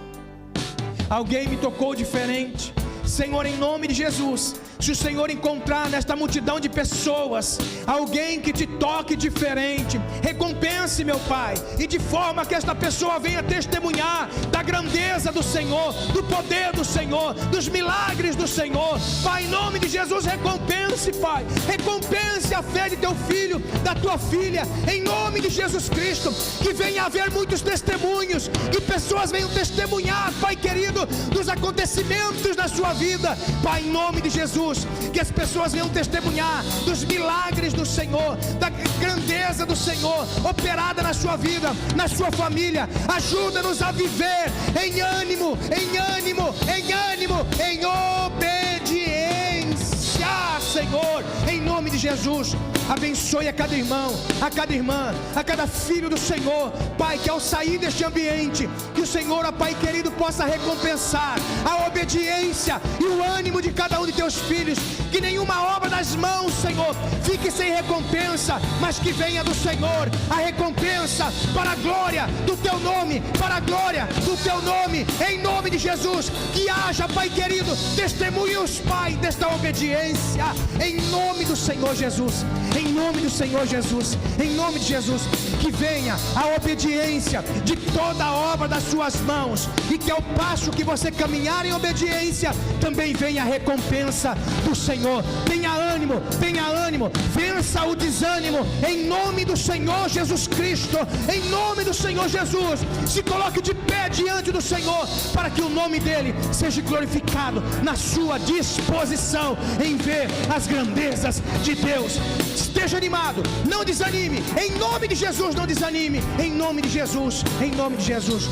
alguém me tocou diferente. Senhor, em nome de Jesus, se o Senhor encontrar nesta multidão de pessoas alguém que te toque diferente, recompense, meu Pai, e de forma que esta pessoa venha testemunhar da grandeza do Senhor, do poder do Senhor, dos milagres do Senhor. Pai, em nome de Jesus, recompense, Pai, recompense a fé de teu filho, da tua filha, em nome de Jesus Cristo, que venha haver muitos testemunhos, que pessoas venham testemunhar, Pai querido, dos acontecimentos da sua vida, Pai, em nome de Jesus, que as pessoas venham testemunhar dos milagres do Senhor, da grandeza do Senhor operada na sua vida, na sua família. Ajuda-nos a viver em ânimo, em ânimo, em ânimo, em obediência, Senhor, em nome de Jesus. Abençoe a cada irmão, a cada irmã, a cada filho do Senhor, Pai, que ao sair deste ambiente, que o Senhor, ó Pai querido, possa recompensar a obediência e o ânimo de cada um de teus filhos, que nenhuma obra das mãos, Senhor, fique sem recompensa, mas que venha do Senhor a recompensa para a glória do teu nome, para a glória do teu nome, em nome de Jesus. Que haja, Pai querido, testemunhos, Pai, desta obediência, em nome do Senhor Jesus, em nome do Senhor Jesus, em nome de Jesus. Que venha a obediência de toda a obra das suas mãos, e que ao passo que você caminhar em obediência, também venha a recompensa do Senhor. Tenha ânimo, vença o desânimo, em nome do Senhor Jesus Cristo, em nome do Senhor Jesus. Se coloque de pé diante do Senhor, para que o nome dele seja glorificado na sua disposição em ver as grandezas de Deus. Esteja animado, não desanime, em nome de Jesus, não desanime, em nome de Jesus, em nome de Jesus.